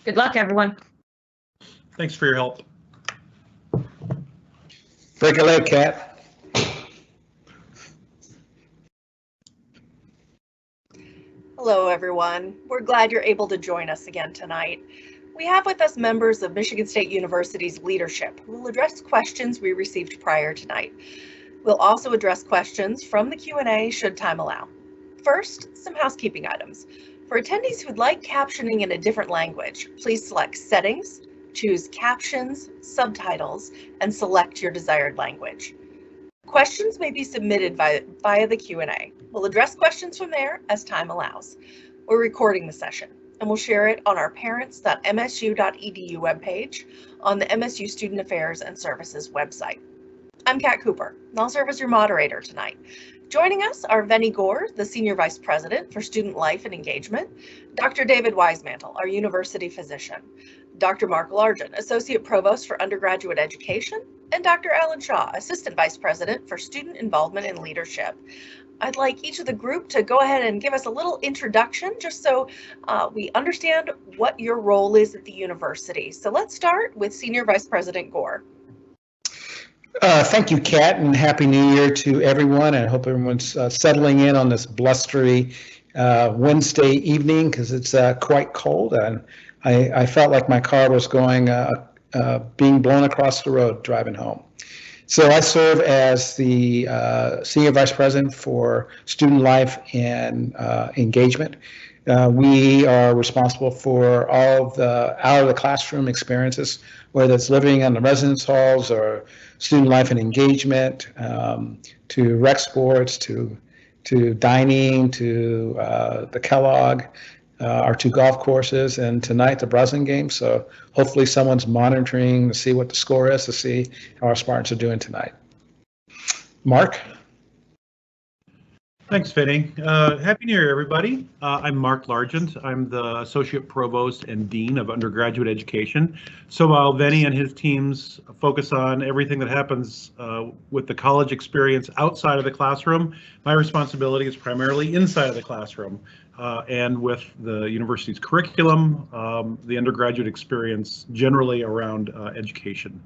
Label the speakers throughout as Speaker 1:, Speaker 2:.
Speaker 1: Good luck, everyone.
Speaker 2: Thanks for your help.
Speaker 3: Break a leg, Kat.
Speaker 4: Hello, everyone. We're glad you're able to join us again tonight. We have with us members of Michigan State University's leadership who will address questions we received prior tonight. We'll also address questions from the Q&A should time allow. First, some housekeeping items. For attendees who'd like captioning in a different language, please select Settings, choose Captions, Subtitles, and select your desired language. Questions may be submitted via the Q&A. We'll address questions from there as time allows. We're recording the session, and we'll share it on our parents.msu.edu webpage, on the MSU Student Affairs and Services website. I'm Kat Cooper, and I'll serve as your moderator tonight. Joining us are Venny Gore, the Senior Vice President for Student Life and Engagement, Dr. David Wisemantel, our University Physician, Dr. Mark Largent, Associate Provost for Undergraduate Education, and Dr. Alan Shaw, Assistant Vice President for Student Involvement and Leadership. I'd like each of the group to go ahead and give us a little introduction just so we understand what your role is at the university. So let's start with Senior Vice President Gore.
Speaker 3: Thank you, Kat, and Happy New Year to everyone. I hope everyone's settling in on this blustery Wednesday evening because it's quite cold. And I felt like my car was going, being blown across the road driving home. So I serve as the Senior Vice President for Student Life and Engagement. We are responsible for all of the out of the classroom experiences, whether it's living in the residence halls or student life and engagement, to rec sports, to dining, to the Kellogg, our 2 golf courses, and tonight the Breslin game. So hopefully someone's monitoring to see what the score is, to see how our Spartans are doing tonight. Mark?
Speaker 2: Thanks, Vinny. Happy New Year, everybody. I'm Mark Largent. I'm the Associate Provost and Dean of Undergraduate Education. So while Vinny and his teams focus on everything that happens with the college experience outside of the classroom, my responsibility is primarily inside of the classroom and with the university's curriculum, the undergraduate experience generally around education.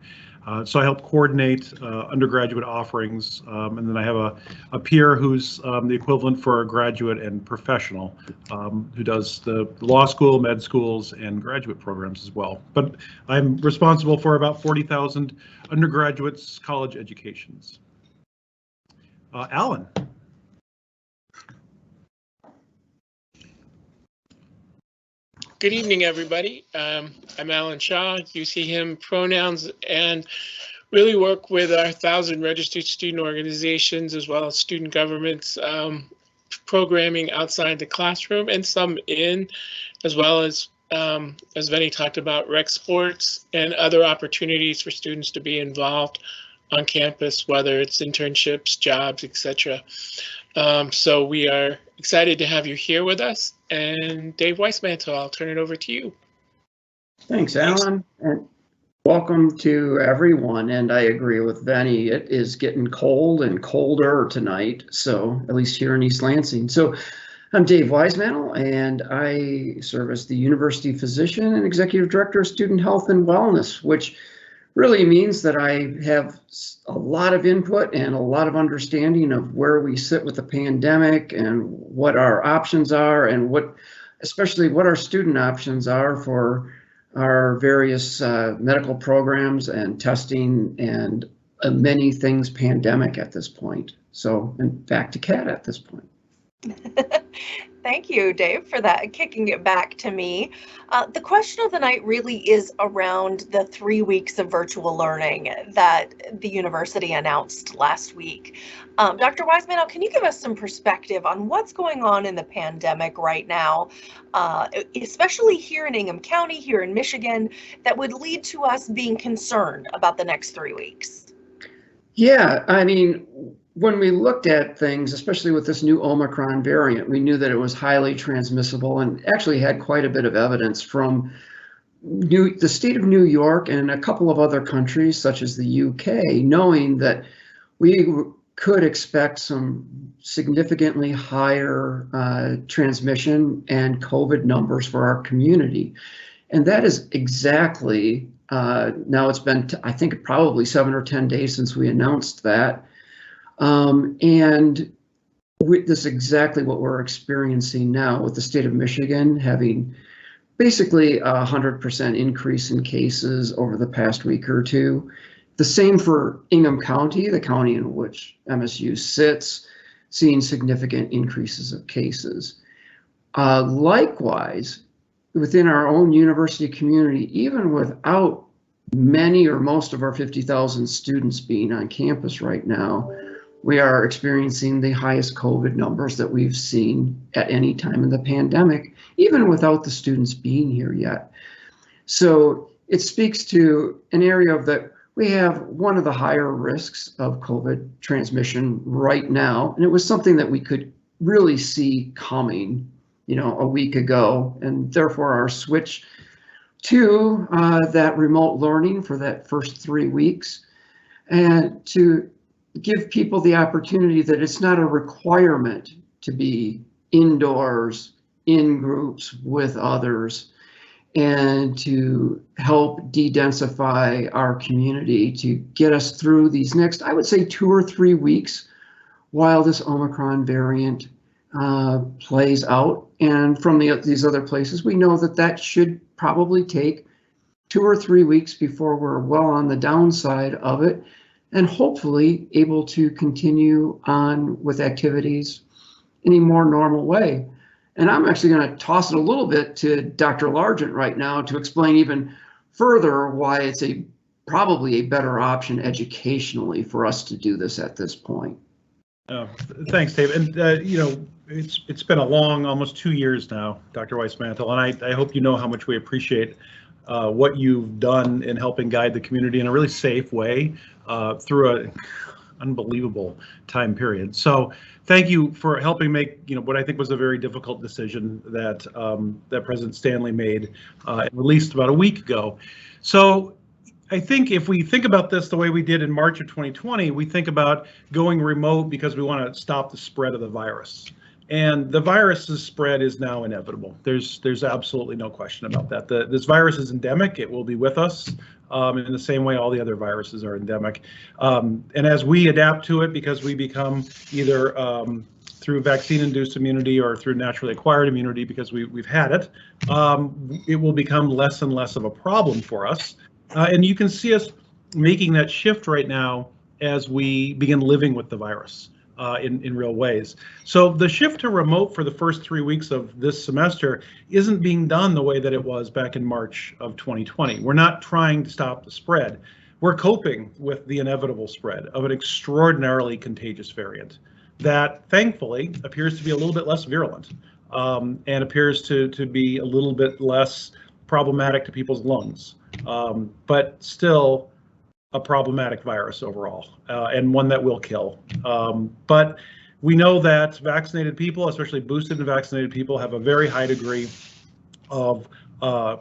Speaker 2: So I help coordinate undergraduate offerings, and then I have a peer who's the equivalent for a graduate and professional, who does the law school, med schools, and graduate programs as well. But I'm responsible for about 40,000 undergraduates' college educations. Alan.
Speaker 5: Good evening, everybody. I'm Alan Shaw, you see him pronouns, and really work with our 1,000 registered student organizations as well as student governments, programming outside the classroom and some in, as well as Venny talked about, rec sports and other opportunities for students to be involved on campus, whether it's internships, jobs, etc. So we are excited to have you here with us. And Dave Wisemantel, I'll turn it over to you.
Speaker 6: Thanks, Alan, and welcome to everyone. And I agree with Venny, it is getting cold and colder tonight, so at least here in East Lansing. So I'm Dave Wisemantel, and I serve as the University Physician and Executive Director of Student Health and Wellness, which really means that I have a lot of input and a lot of understanding of where we sit with the pandemic and what our options are, and especially what our student options are for our various medical programs and testing and many things pandemic at this point. So, and back to Kat at this point.
Speaker 4: Thank you, Dave, for that, kicking it back to me. The question of the night really is around the 3 weeks of virtual learning that the university announced last week. Dr. Wisemantel, can you give us some perspective on what's going on in the pandemic right now, especially here in Ingham County, here in Michigan, that would lead to us being concerned about the next 3 weeks?
Speaker 6: Yeah, I mean, when we looked at things, especially with this new Omicron variant, we knew that it was highly transmissible and actually had quite a bit of evidence from the state of New York and a couple of other countries, such as the UK, knowing that we could expect some significantly higher transmission and COVID numbers for our community. And that is exactly, now it's been, I think, probably 7 or 10 days since we announced that. And this is exactly what we're experiencing now with the state of Michigan having basically 100% increase in cases over the past week or two. The same for Ingham County, the county in which MSU sits, seeing significant increases of cases. Likewise, within our own university community, even without many or most of our 50,000 students being on campus right now, we are experiencing the highest COVID numbers that we've seen at any time in the pandemic, even without the students being here yet. So it speaks to an area of that we have one of the higher risks of COVID transmission right now. And it was something that we could really see coming, a week ago, and therefore our switch to that remote learning for that first 3 weeks, and to give people the opportunity that it's not a requirement to be indoors, in groups with others, and to help de-densify our community to get us through these next, I would say, 2 or 3 weeks while this Omicron variant plays out. And from these other places, we know that should probably take 2 or 3 weeks before we're well on the downside of it, and hopefully able to continue on with activities in a more normal way. And I'm actually going to toss it a little bit to Dr. Largent right now to explain even further why it's probably a better option educationally for us to do this at this point.
Speaker 2: Thanks, Dave. And it's been a long, almost 2 years now, Dr. Weissmantel, and I hope you know how much we appreciate what you've done in helping guide the community in a really safe way through an unbelievable time period. So thank you for helping make what I think was a very difficult decision that that President Stanley made released about a week ago. So I think if we think about this the way we did in March of 2020, we think about going remote because we want to stop the spread of the virus. And the virus's spread is now inevitable. There's absolutely no question about that. This virus is endemic. It will be with us in the same way all the other viruses are endemic. And as we adapt to it, because we become either through vaccine-induced immunity or through naturally acquired immunity because we've had it, it will become less and less of a problem for us. And you can see us making that shift right now as we begin living with the virus. In real ways. So the shift to remote for the first 3 weeks of this semester isn't being done the way that it was back in March of 2020. We're not trying to stop the spread. We're coping with the inevitable spread of an extraordinarily contagious variant that thankfully appears to be a little bit less virulent and appears to be a little bit less problematic to people's lungs, but still a problematic virus overall, and one that will kill. But we know that vaccinated people, especially boosted and vaccinated people, have a very high degree of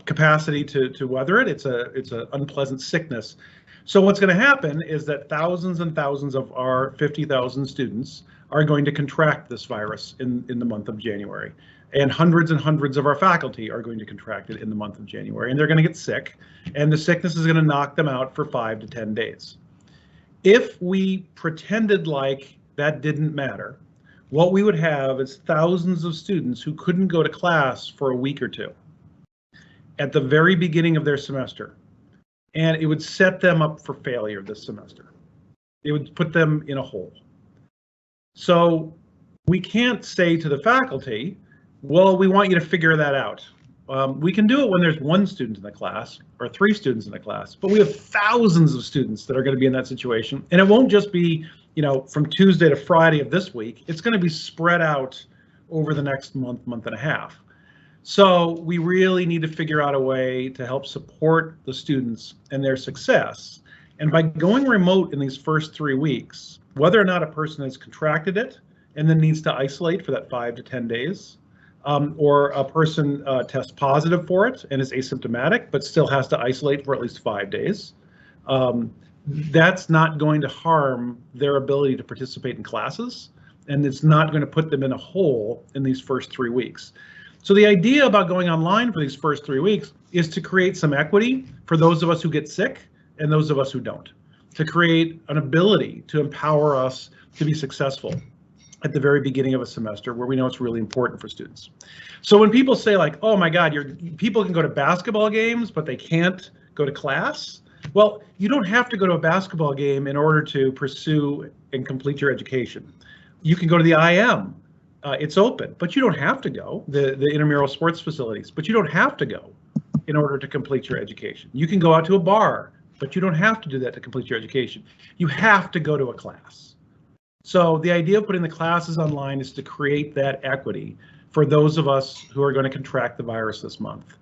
Speaker 2: capacity to weather it. It's an unpleasant sickness. So what's going to happen is that thousands and thousands of our 50,000 students are going to contract this virus in the month of January. And hundreds of our faculty are going to contract it in the month of January, and they're going to get sick, and the sickness is going to knock them out for 5 to 10 days. If we pretended like that didn't matter, what we would have is thousands of students who couldn't go to class for a week or two at the very beginning of their semester, and it would set them up for failure this semester. It would put them in a hole. So we can't say to the faculty, well, we want you to figure that out. We can do it when there's 1 student in the class or 3 students in the class, but we have thousands of students that are going to be in that situation. And it won't just be, from Tuesday to Friday of this week. It's going to be spread out over the next month and a half. So we really need to figure out a way to help support the students and their success. And by going remote in these first 3 weeks, whether or not a person has contracted it and then needs to isolate for that 5 to 10 days, or a person tests positive for it and is asymptomatic, but still has to isolate for at least 5 days. That's not going to harm their ability to participate in classes, and it's not going to put them in a hole in these first 3 weeks. So the idea about going online for these first 3 weeks is to create some equity for those of us who get sick and those of us who don't, to create an ability to empower us to be successful at the very beginning of a semester where we know it's really important for students. So when people say like, oh my God, people can go to basketball games, but they can't go to class. Well, you don't have to go to a basketball game in order to pursue and complete your education. You can go to the IM. It's open, but you don't have to go, the intramural sports facilities, but you don't have to go in order to complete your education. You can go out to a bar, but you don't have to do that to complete your education. You have to go to a class. So the idea of putting the classes online is to create that equity for those of us who are going to contract the virus this month,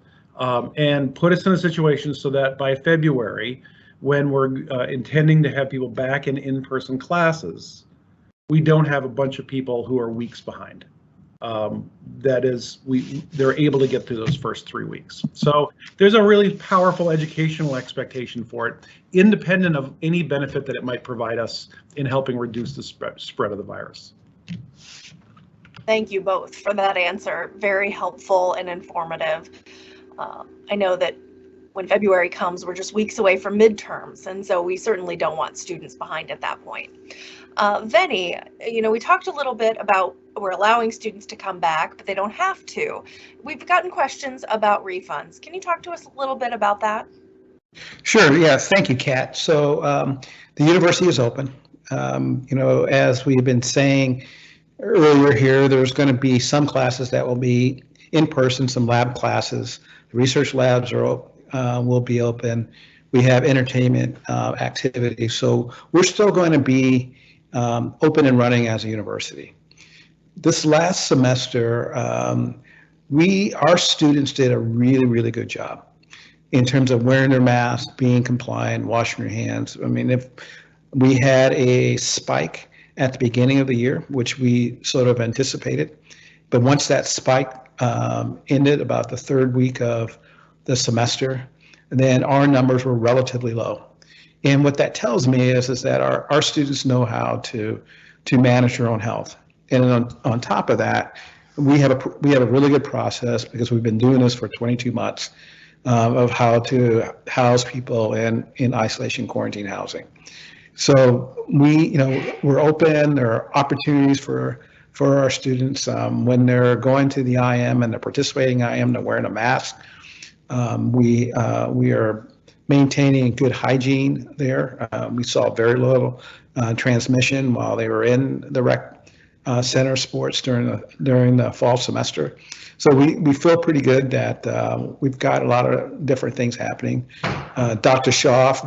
Speaker 2: and put us in a situation so that by February, when we're intending to have people back in in-person classes, we don't have a bunch of people who are weeks behind. That is, they're able to get through those first 3 weeks. So there's a really powerful educational expectation for it, independent of any benefit that it might provide us in helping reduce the spread of the virus.
Speaker 4: Thank you both for that answer. Very helpful and informative. I know that when February comes, we're just weeks away from midterms, and so we certainly don't want students behind at that point. Veni, we talked a little bit about we're allowing students to come back, but they don't have to. We've gotten questions about refunds. Can you talk to us a little bit about that?
Speaker 3: Sure. Yeah. Thank you, Kat. So the university is open. As we've been saying earlier here, there's going to be some classes that will be in person, some lab classes. The research labs will be open. We have entertainment activities. So we're still going to be open and running as a university. This last semester, our students did a really, really good job in terms of wearing their masks, being compliant, washing your hands. I mean, if we had a spike at the beginning of the year, which we sort of anticipated, but once that spike ended about the third week of the semester, then our numbers were relatively low. And what that tells me is that our students know how to manage their own health. And on top of that, we have a really good process, because we've been doing this for 22 months, of how to house people in isolation quarantine housing. So we're open. There are opportunities for our students when they're going to the IM and they're participating in IM, they're wearing a mask. We are maintaining good hygiene there. We saw very little transmission while they were in the rec center sports during the fall semester. So we feel pretty good that we've got a lot of different things happening. Dr. Schaaf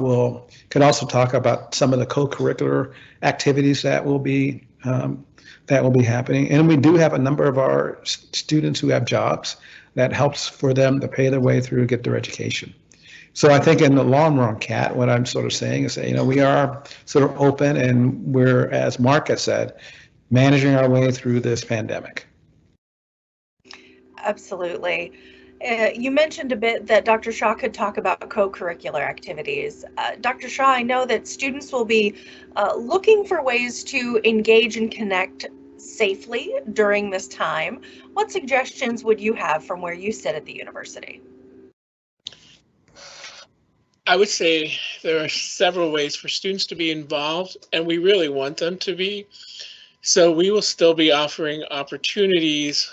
Speaker 3: could also talk about some of the co-curricular activities that will be happening. And we do have a number of our students who have jobs that helps for them to pay their way through, get their education. So I think in the long run, Kat, what I'm sort of saying is that, we are sort of open, and we're, as Mark has said, managing our way through this pandemic.
Speaker 4: Absolutely. You mentioned a bit that Dr. Shaw could talk about co-curricular activities. Dr. Shaw, I know that students will be looking for ways to engage and connect safely during this time. What suggestions would you have from where you sit at the university?
Speaker 5: I would say there are several ways for students to be involved, and we really want them to be. So we will still be offering opportunities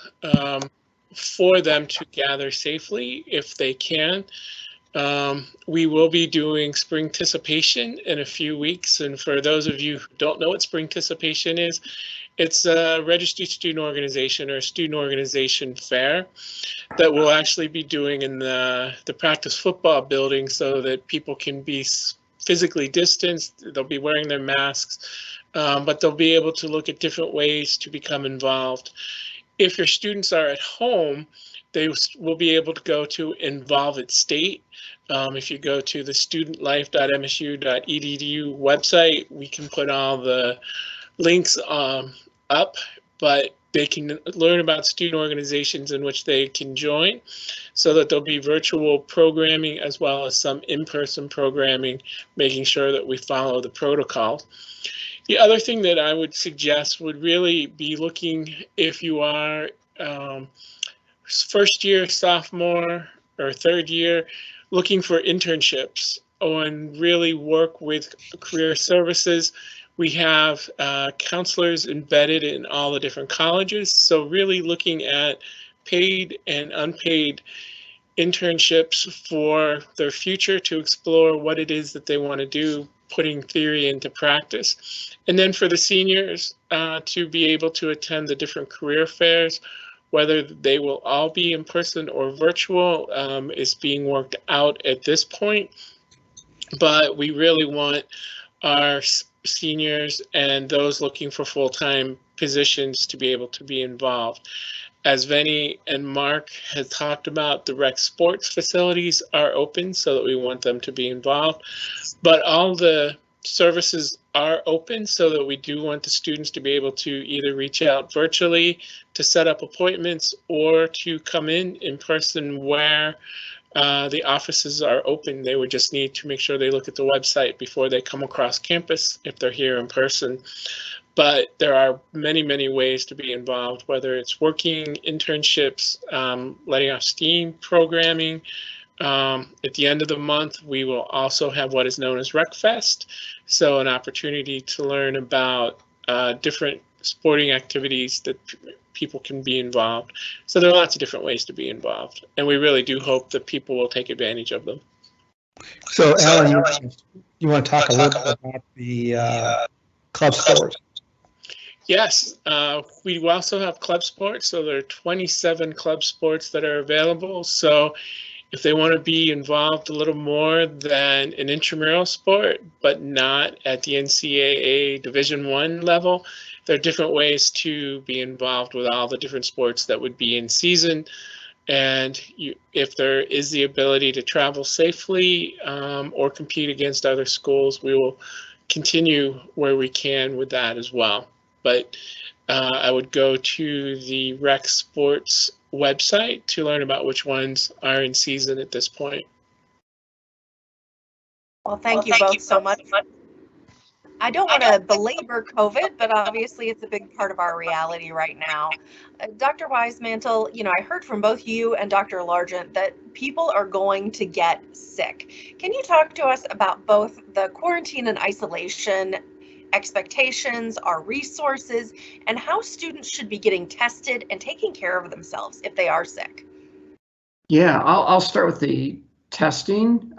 Speaker 5: for them to gather safely if they can. We will be doing spring anticipation in a few weeks. And for those of you who don't know what spring anticipation is, it's a registered student organization or a student organization fair that we'll actually be doing in the practice football building so that people can be physically distanced. They'll be wearing their masks, but they'll be able to look at different ways to become involved. If your students are at home, they will be able to go to Involve at State. If you go to the studentlife.msu.edu website, we can put all the links up, but they can learn about student organizations in which they can join, so that there'll be virtual programming as well as some in-person programming, making sure that we follow the protocol. The other thing that I would suggest would really be looking, if you are first year, sophomore, or third year, looking for internships and really work with career services. We have counselors embedded in all the different colleges. So really looking at paid and unpaid internships for their future to explore what it is that they want to do, putting theory into practice. And then for the seniors to be able to attend the different career fairs, whether they will all be in person or virtual is being worked out at this point. But we really want our seniors and those looking for full-time positions to be able to be involved. As Venny and Mark had talked about, the rec sports facilities are open so that we want them to be involved. But all the services are open so that we do want the students to be able to either reach out virtually to set up appointments or to come in person where the offices are open. They would just need to make sure they look at the website before they come across campus if they're here in person. But there are many, many ways to be involved, whether it's working, internships, letting off steam, programming. At the end of the month, we will also have what is known as RecFest, so an opportunity to learn about different sporting activities that people can be involved. So there are lots of different ways to be involved, and we really do hope that people will take advantage of them.
Speaker 3: So, Alan, you want to talk a little bit about the club sports?
Speaker 5: Yes, we also have club sports. So there are 27 club sports that are available. So if they want to be involved a little more than an intramural sport, but not at the NCAA Division I level, there are different ways to be involved with all the different sports that would be in season. And if there is the ability to travel safely or compete against other schools, we will continue where we can with that as well. But I would go to the Rec Sports website to learn about which ones are in season at this point.
Speaker 4: Well, thank you both so much. I don't want to belabor COVID, but obviously it's a big part of our reality right now. Dr. Wisemantel, I heard from both you and Dr. Largent that people are going to get sick. Can you talk to us about both the quarantine and isolation expectations, our resources, and how students should be getting tested and taking care of themselves if they are sick?
Speaker 6: Yeah, I'll start with the testing.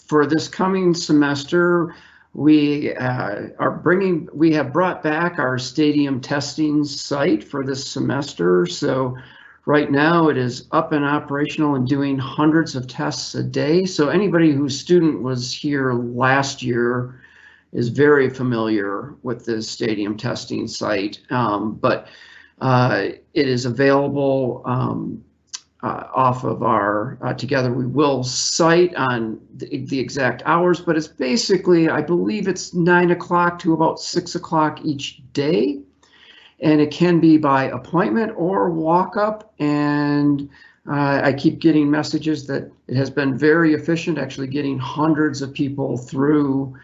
Speaker 6: For this coming semester, we have brought back our stadium testing site for this semester. So right now it is up and operational and doing hundreds of tests a day. So anybody whose student was here last year is very familiar with the stadium testing site, but it is available off of our Together We Will site on the exact hours, but it's basically, I believe it's 9 o'clock to about 6 o'clock each day, and it can be by appointment or walk up. And I keep getting messages that it has been very efficient, actually getting hundreds of people through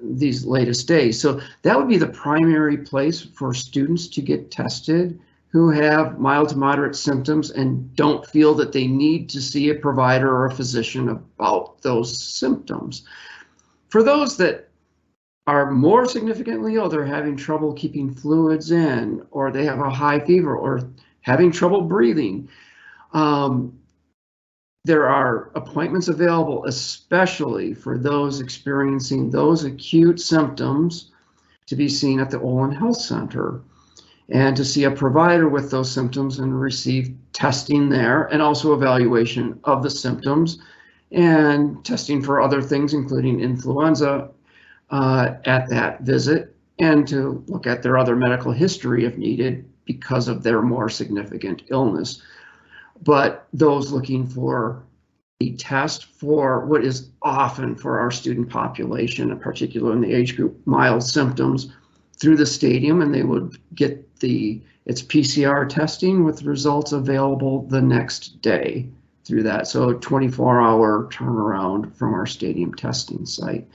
Speaker 6: these latest days. So that would be the primary place for students to get tested who have mild to moderate symptoms and don't feel that they need to see a provider or a physician about those symptoms. For those that are more significantly ill, they're having trouble keeping fluids in, or they have a high fever, or having trouble breathing, there are appointments available, especially for those experiencing those acute symptoms, to be seen at the Olin Health Center and to see a provider with those symptoms and receive testing there, and also evaluation of the symptoms and testing for other things, including influenza at that visit, and to look at their other medical history if needed because of their more significant illness. But those looking for a test for what is often for our student population, in particular in the age group, mild symptoms, through the stadium, and they would get its PCR testing with results available the next day through that. So a 24-hour turnaround from our stadium testing site.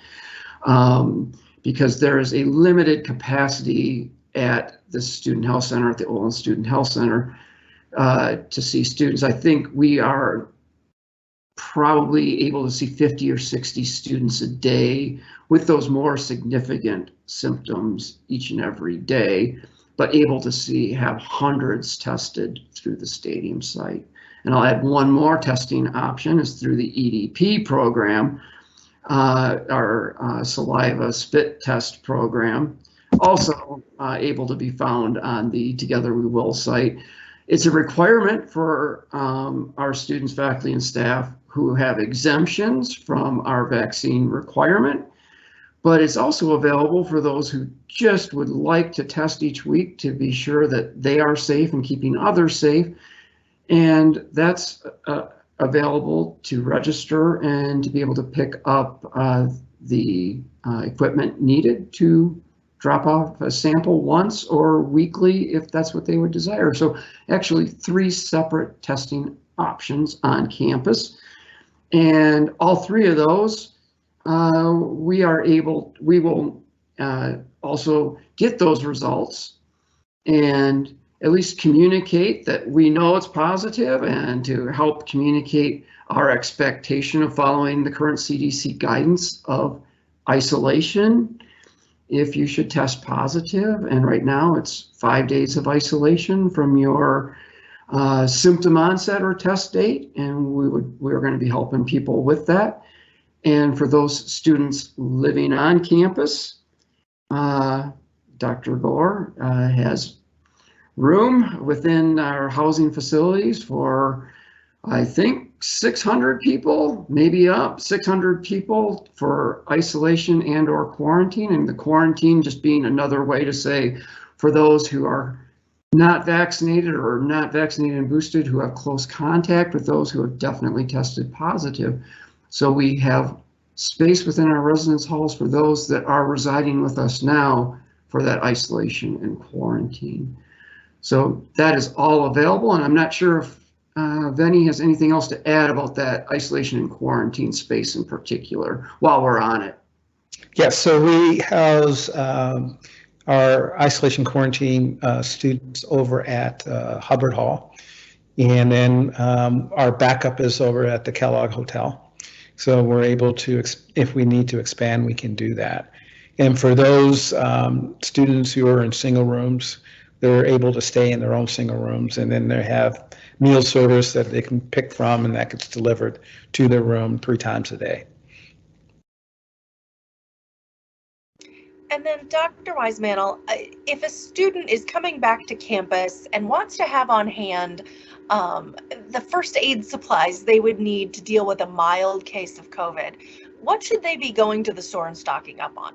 Speaker 6: Because there is a limited capacity at the Student Health Center, at the Olin Student Health Center, to see students. I think we are probably able to see 50 or 60 students a day with those more significant symptoms each and every day, but able to have hundreds tested through the stadium site. And I'll add one more testing option is through the EDP program, our saliva spit test program, also able to be found on the Together We Will site. It's a requirement for our students, faculty, and staff who have exemptions from our vaccine requirement, but it's also available for those who just would like to test each week to be sure that they are safe and keeping others safe. And that's available to register and to be able to pick up the equipment needed to drop off a sample once or weekly if that's what they would desire. So actually 3 separate testing options on campus. And all 3 of those, we will also get those results and at least communicate that we know it's positive, and to help communicate our expectation of following the current CDC guidance of isolation if you should test positive. And right now it's 5 days of isolation from your symptom onset or test date, and we're going to be helping people with that. And for those students living on campus, Dr. Gore has room within our housing facilities for, I think, 600 people, maybe up 600 people for isolation and or quarantine, and the quarantine just being another way to say for those who are not vaccinated or not vaccinated and boosted, who have close contact with those who have definitely tested positive. So we have space within our residence halls for those that are residing with us now for that isolation and quarantine. So that is all available, and I'm not sure if Venny has anything else to add about that isolation and quarantine space in particular while we're on it.
Speaker 3: Yes, so we house our isolation quarantine students over at Hubbard Hall, and then our backup is over at the Kellogg Hotel. So we're able to, if we need to expand, we can do that. And for those students who are in single rooms, they're able to stay in their own single rooms, and then they have meal service that they can pick from, and that gets delivered to their room 3 times a day.
Speaker 4: And then Dr. Wisemantel, if a student is coming back to campus and wants to have on hand the first aid supplies they would need to deal with a mild case of COVID, what should they be going to the store and stocking up on?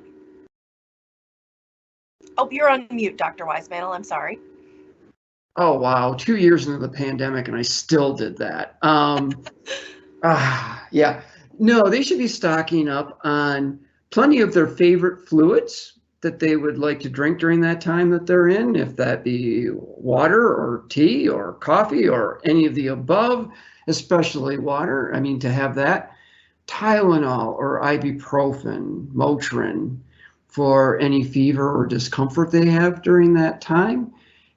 Speaker 4: Oh, you're on mute, Dr. Wisemantel, I'm sorry.
Speaker 6: Oh, wow, 2 years into the pandemic and I still did that. Yeah, no, they should be stocking up on plenty of their favorite fluids that they would like to drink during that time that they're in, if that be water or tea or coffee or any of the above, especially water. I mean, to have that, Tylenol or ibuprofen, Motrin for any fever or discomfort they have during that time.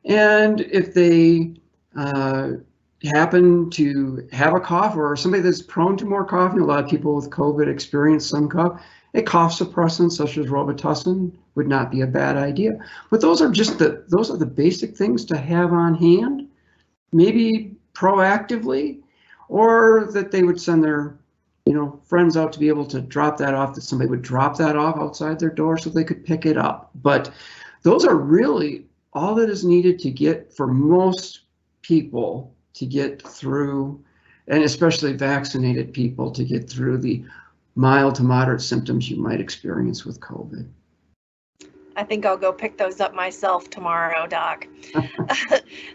Speaker 6: And if they happen to have a cough, or somebody that's prone to more coughing, a lot of people with COVID experience some cough, a cough suppressant such as Robitussin would not be a bad idea. But those are the basic things to have on hand, maybe proactively, or that they would send their friends out to be able to drop that off, that somebody would drop that off outside their door so they could pick it up. But those are really all that is needed to get, for most people, to get through, and especially vaccinated people, to get through the mild to moderate symptoms you might experience with COVID.
Speaker 4: I think I'll go pick those up myself tomorrow, Doc.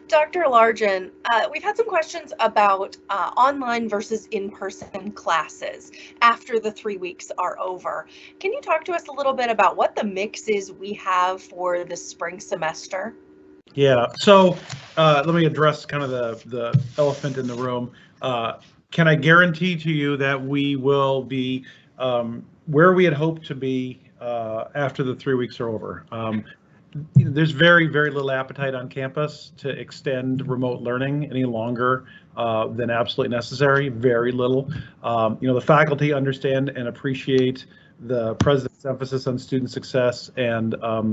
Speaker 4: Dr. Largent, we've had some questions about online versus in-person classes after the 3 weeks are over. Can you talk to us a little bit about what the mix is we have for the spring semester?
Speaker 2: Yeah, so let me address kind of the elephant in the room. Can I guarantee to you that we will be where we had hoped to be after the 3 weeks are over? there's very, very little appetite on campus to extend remote learning any longer than absolutely necessary. Very little. The faculty understand and appreciate the president's emphasis on student success and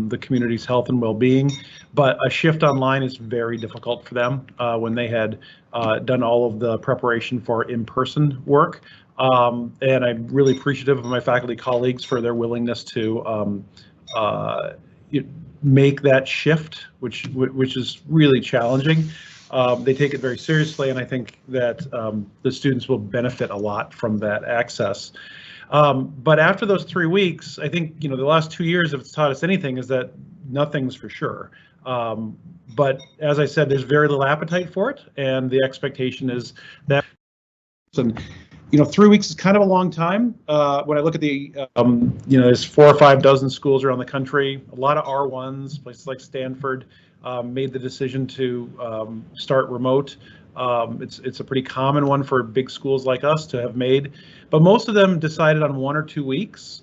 Speaker 2: the community's health and well-being, but a shift online is very difficult for them when they had done all of the preparation for in-person work. And I'm really appreciative of my faculty colleagues for their willingness to make that shift, which is really challenging. They take it very seriously, and I think that the students will benefit a lot from that access. But after those 3 weeks, I think, the last 2 years, if it's taught us anything, is that nothing's for sure. But as I said, there's very little appetite for it, and the expectation is that, 3 weeks is kind of a long time. When I look at the, there's 4 or 5 dozen schools around the country, a lot of R1s, places like Stanford made the decision to start remote. It's a pretty common one for big schools like us to have made, but most of them decided on 1 or 2 weeks.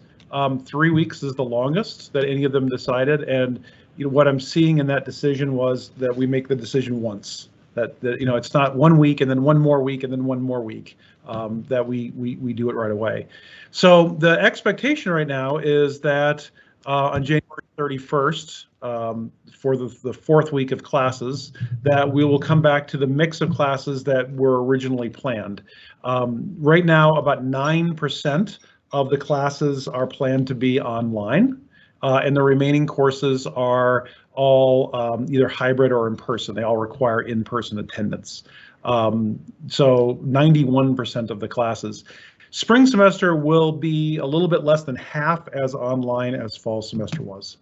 Speaker 2: 3 weeks is the longest that any of them decided, and what I'm seeing in that decision was that we make the decision once. That it's not 1 week and then 1 more week and then 1 more week. That we do it right away. So the expectation right now is that on January 31st, for the 4th week of classes, that we will come back to the mix of classes that were originally planned. Right now, about 9% of the classes are planned to be online, and the remaining courses are all either hybrid or in person. They all require in-person attendance. So 91% of the classes. Spring semester will be a little bit less than half as online as fall semester was.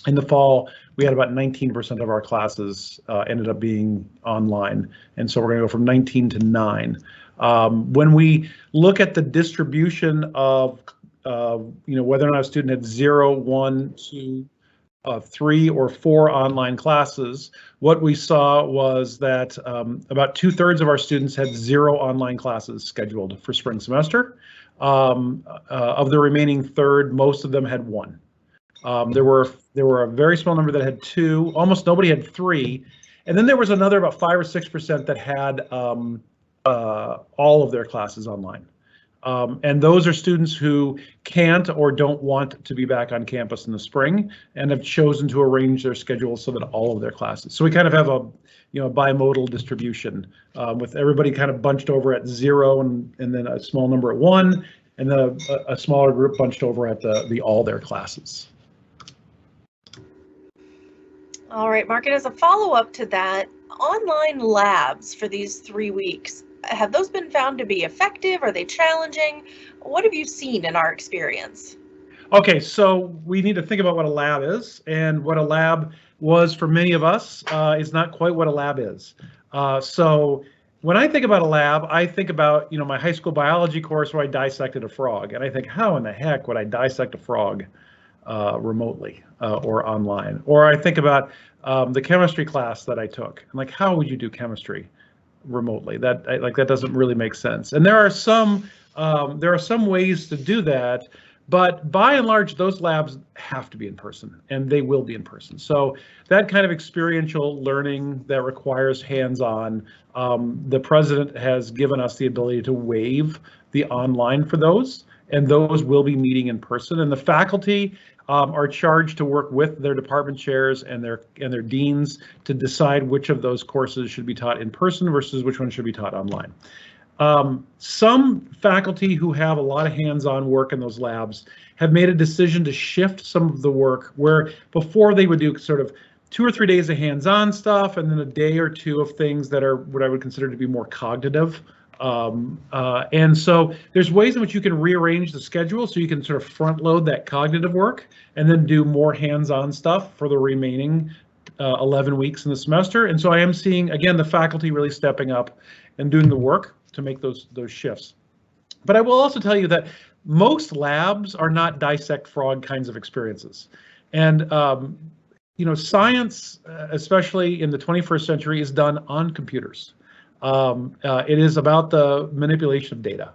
Speaker 2: In the fall, we had about 19% of our classes ended up being online, and so we're going to go from 19 to 9. When we look at the distribution of whether or not a student had 0, 1, 2, 3 or 4 online classes, what we saw was that about 2/3 of our students had 0 online classes scheduled for spring semester. Of the remaining third, most of them had 1. There were a very small number that had 2. Almost nobody had 3, and then there was another about 5 or 6% that had all of their classes online. And those are students who can't or don't want to be back on campus in the spring and have chosen to arrange their schedule so that all of their classes. So we kind of have a bimodal distribution with everybody kind of bunched over at 0 and then a small number at 1, and then a smaller group bunched over at the all their classes.
Speaker 4: All right, Mark, and as a follow-up to that, online labs for these 3 weeks, have those been found to be effective? Are they challenging? What have you seen in our experience?
Speaker 2: Okay, so we need to think about what a lab is, and what a lab was for many of us is not quite what a lab is. So when I think about a lab, I think about my high school biology course where I dissected a frog, and I think, how in the heck would I dissect a frog remotely or online? Or I think about the chemistry class that I took, and like, how would you do chemistry remotely? That doesn't really make sense. And there are some ways to do that, but by and large, those labs have to be in person, and they will be in person. So that kind of experiential learning that requires hands-on, the president has given us the ability to waive the online for those, and those will be meeting in person. And the faculty are charged to work with their department chairs and their deans to decide which of those courses should be taught in person versus which one should be taught online. Some faculty who have a lot of hands-on work in those labs have made a decision to shift some of the work where before they would do sort of 2 or 3 days of hands-on stuff and then a day or 2 of things that are what I would consider to be more cognitive. And so there's ways in which you can rearrange the schedule so you can sort of front load that cognitive work and then do more hands-on stuff for the remaining 11 weeks in the semester. And so I am seeing, again, the faculty really stepping up and doing the work to make those shifts. But I will also tell you that most labs are not dissect frog kinds of experiences. And science, especially in the 21st century, is done on computers. It is about the manipulation of data.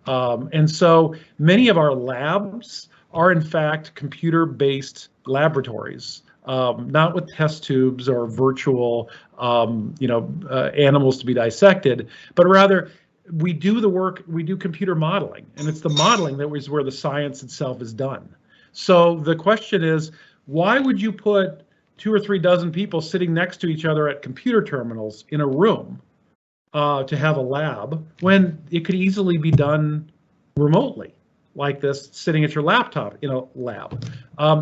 Speaker 2: And so many of our labs are in fact computer-based laboratories not with test tubes or virtual, animals to be dissected, but rather we do the work, we do computer modeling, and it's the modeling that is where the science itself is done. So the question is, why would you put 2 or 3 dozen people sitting next to each other at computer terminals in a room to have a lab when it could easily be done remotely, like this, sitting at your laptop in a lab?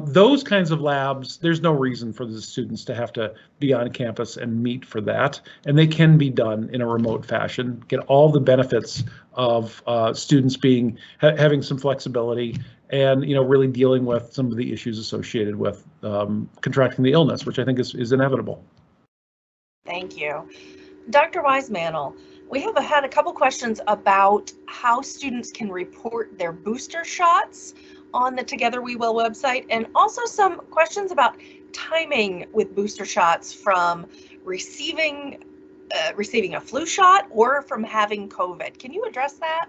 Speaker 2: Those kinds of labs, there's no reason for the students to have to be on campus and meet for that, and they can be done in a remote fashion, get all the benefits of students having some flexibility and really dealing with some of the issues associated with contracting the illness, which I think is inevitable.
Speaker 4: Thank you. Dr. Wisemantel, we have had a couple questions about how students can report their booster shots on the Together We Will website, and also some questions about timing with booster shots from receiving a flu shot or from having COVID. Can you address that?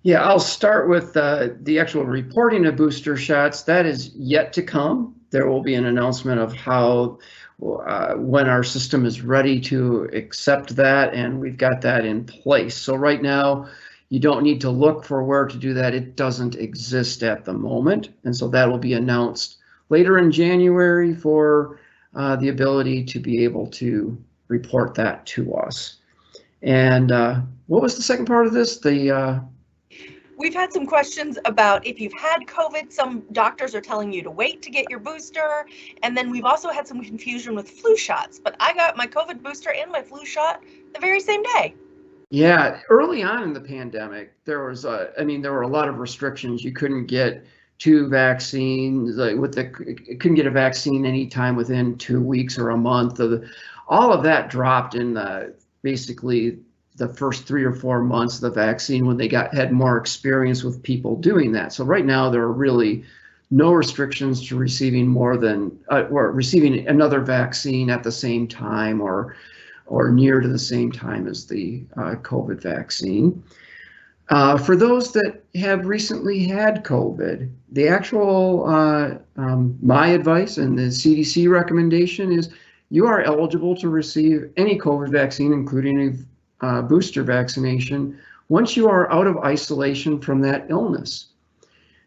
Speaker 6: Yeah, I'll start with the actual reporting of booster shots. That is yet to come. There will be an announcement of how when our system is ready to accept that, and we've got that in place. So right now, you don't need to look for where to do that. It doesn't exist at the moment, and so that will be announced later in January for the ability to be able to report that to us. And what was the second part of this?
Speaker 4: We've had some questions about if you've had COVID, some doctors are telling you to wait to get your booster. And then we've also had some confusion with flu shots, but I got my COVID booster and my flu shot the very same day.
Speaker 6: Yeah, early on in the pandemic, there were a lot of restrictions. You couldn't get 2 vaccines, couldn't get a vaccine anytime within 2 weeks or a month. All of that dropped in basically the first 3 or 4 months of the vaccine when they had more experience with people doing that. So right now there are really no restrictions to receiving more than or receiving another vaccine at the same time or near to the same time as the COVID vaccine. For those that have recently had COVID, the actual my advice and the CDC recommendation is you are eligible to receive any COVID vaccine, including a booster vaccination, once you are out of isolation from that illness.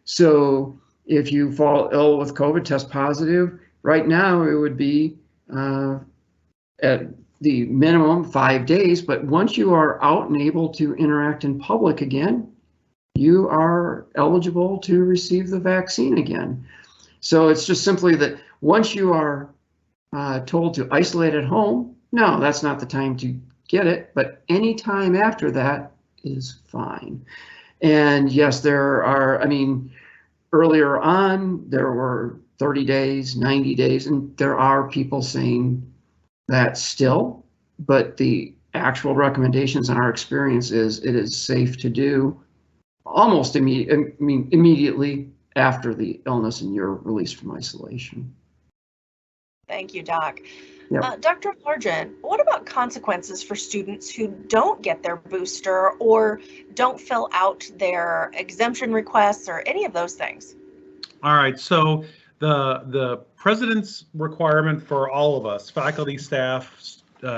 Speaker 6: So if you fall ill with COVID, test positive, right now it would be at the minimum 5 days, but once you are out and able to interact in public again, you are eligible to receive the vaccine again. So it's just simply that once you are told to isolate at home, no, that's not the time to get it, but any time after that is fine. And yes, there are, earlier on, there were 30 days, 90 days, and there are people saying that still, but the actual recommendations in our experience is it is safe to do almost immediately after the illness and you're released from isolation.
Speaker 4: Thank you, Doc.
Speaker 6: Yep.
Speaker 4: Dr. Largent, what about consequences for students who don't get their booster or don't fill out their exemption requests or any of those things?
Speaker 2: All right, so the president's requirement for all of us, faculty, staff,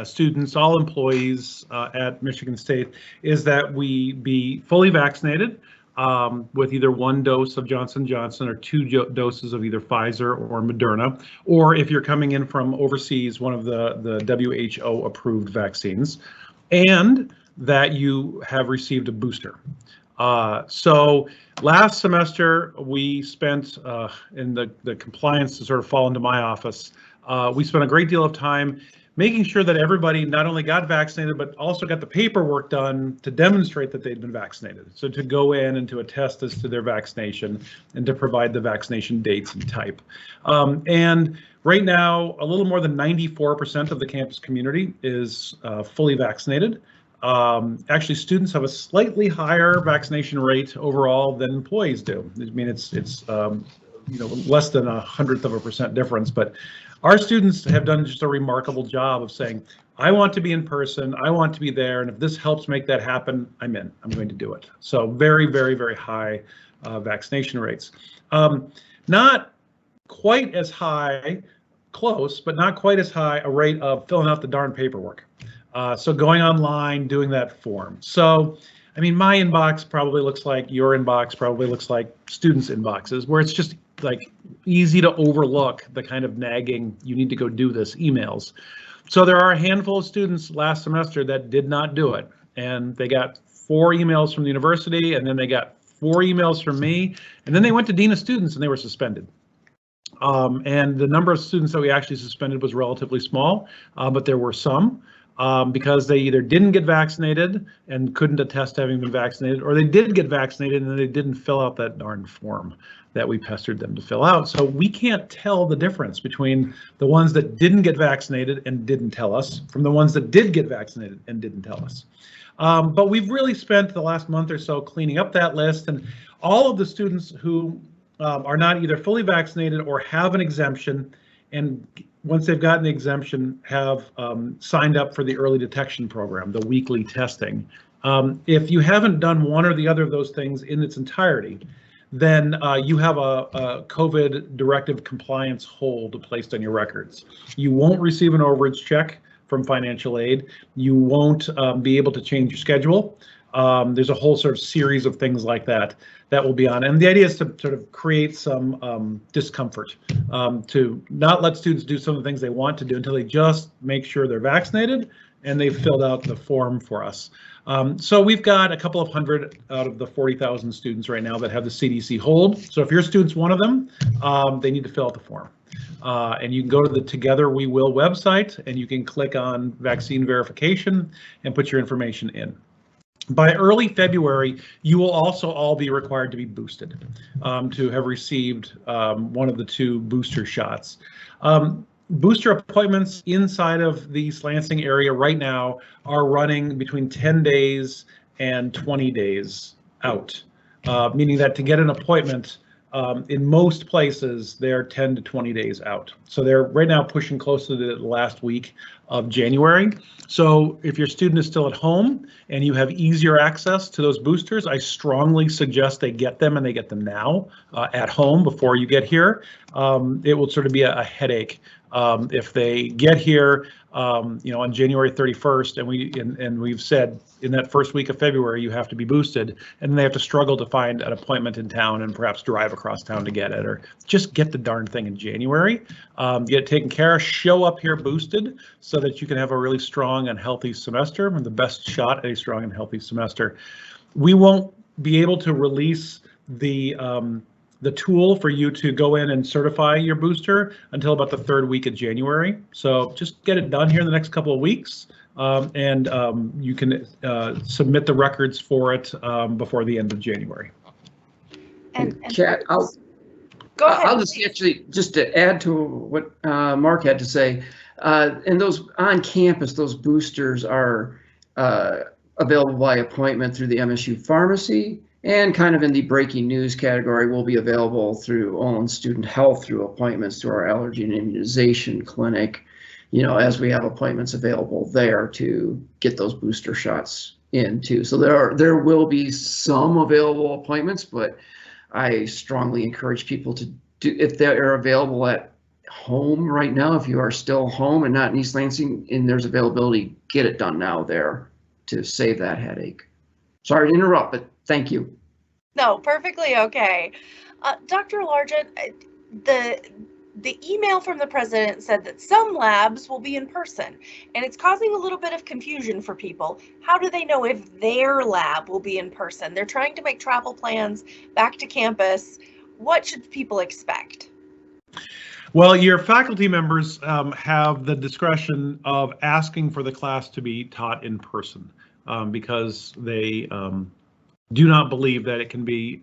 Speaker 2: students, all employees at Michigan State, is that we be fully vaccinated with either 1 dose of Johnson & Johnson or 2 doses of either Pfizer or Moderna, or if you're coming in from overseas, one of the WHO approved vaccines, and that you have received a booster. So last semester we spent in the compliance to sort of fall into my office, we spent a great deal of time making sure that everybody not only got vaccinated, but also got the paperwork done to demonstrate that they'd been vaccinated. So to go in and to attest as to their vaccination and to provide the vaccination dates and type. And right now, a little more than 94% of the campus community is fully vaccinated. Actually, students have a slightly higher vaccination rate overall than employees do. I mean, it's less than 1/100% difference, but our students have done just a remarkable job of saying, I want to be in person, I want to be there, and if this helps make that happen, I'm in, I'm going to do it. So very, very, very high vaccination rates. Not quite as high, close, but not quite as high a rate of filling out the darn paperwork. So going online, doing that form. So, I mean, my inbox probably looks like your inbox probably looks like students' inboxes, where it's just like easy to overlook the kind of nagging, you need to go do this emails. So there are a handful of students last semester that did not do it, and they got 4 emails from the university, and then they got 4 emails from me, and then they went to Dean of Students and they were suspended. And the number of students that we actually suspended was relatively small, but there were some. Because they either didn't get vaccinated and couldn't attest to having been vaccinated, or they did get vaccinated and they didn't fill out that darn form that we pestered them to fill out. So we can't tell the difference between the ones that didn't get vaccinated and didn't tell us from the ones that did get vaccinated and didn't tell us. But we've really spent the last month or so cleaning up that list, and all of the students who are not either fully vaccinated or have an exemption, and once they've gotten the exemption, have signed up for the early detection program, the weekly testing. If you haven't done one or the other of those things in its entirety, then you have a COVID directive compliance hold placed on your records. You won't receive an overage check from financial aid. You won't be able to change your schedule. There's a whole sort of series of things like that that will be on. And the idea is to sort of create some discomfort, to not let students do some of the things they want to do until they just make sure they're vaccinated and they've filled out the form for us. So we've got a couple of hundred out of the 40,000 students right now that have the CDC hold. So if your student's one of them, they need to fill out the form. And you can go to the Together We Will website and you can click on vaccine verification and put your information in. By early February, you will also all be required to be boosted, to have received one of the 2 booster shots. Booster appointments inside of the Lansing area right now are running between 10 days and 20 days out, meaning that to get an appointment in most places, they're 10 to 20 days out. So they're right now pushing close to the last week of January. So if your student is still at home and you have easier access to those boosters, I strongly suggest they get them, and they get them now at home before you get here. It will sort of be a headache if they get here, on January 31st, and we've said in that first week of February you have to be boosted, and they have to struggle to find an appointment in town and perhaps drive across town to get it, or just get the darn thing in January. Get it taken care of, show up here boosted so that you can have a really strong and healthy semester, and the best shot at a strong and healthy semester. We won't be able to release the tool for you to go in and certify your booster until about the 3rd week of January. So just get it done here in the next couple of weeks, and you can submit the records for it before the end of January.
Speaker 6: And Kat,
Speaker 4: go ahead.
Speaker 6: I'll just actually, just to add to what Mark had to say, and those on campus, those boosters are available by appointment through the MSU pharmacy, and kind of in the breaking news category will be available through Olin Student Health through appointments to our allergy and immunization clinic, as we have appointments available there to get those booster shots in too. So there will be some available appointments, but I strongly encourage people to do, if they are available at home right now, if you are still home and not in East Lansing and there's availability, get it done now there to save that headache. Sorry to interrupt, but thank you.
Speaker 4: No, perfectly okay. Dr. Largent, the email from the president said that some labs will be in person, and it's causing a little bit of confusion for people. How do they know if their lab will be in person? They're trying to make travel plans back to campus. What should people expect?
Speaker 2: Well, your faculty members have the discretion of asking for the class to be taught in person because they do not believe that it can be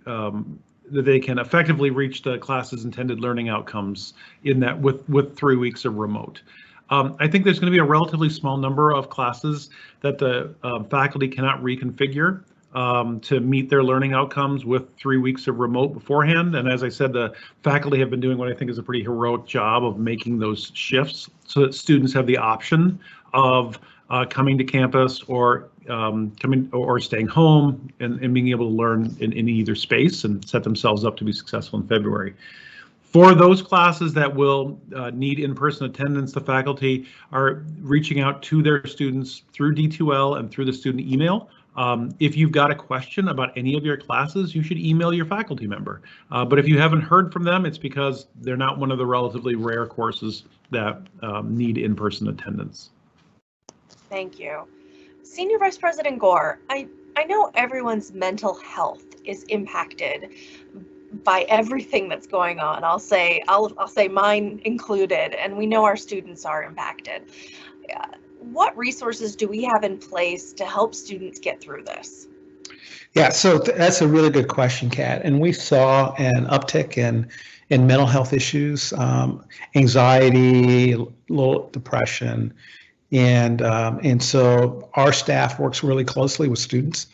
Speaker 2: that they can effectively reach the class's intended learning outcomes in that with 3 weeks of remote. I think there's going to be a relatively small number of classes that the faculty cannot reconfigure to meet their learning outcomes with 3 weeks of remote beforehand. And as I said, the faculty have been doing what I think is a pretty heroic job of making those shifts so that students have the option of coming to campus or coming or staying home and being able to learn in either space and set themselves up to be successful in February. For those classes that will need in-person attendance, the faculty are reaching out to their students through D2L and through the student email. If you've got a question about any of your classes, you should email your faculty member. But if you haven't heard from them, it's because they're not one of the relatively rare courses that need in-person attendance.
Speaker 4: Thank you. Senior Vice President Gore, I know everyone's mental health is impacted by everything that's going on. I'll say mine included, and we know our students are impacted. What resources do we have in place to help students get through this?
Speaker 3: Yeah, so that's a really good question, Kat. And we saw an uptick in mental health issues, anxiety, low depression, and so our staff works really closely with students.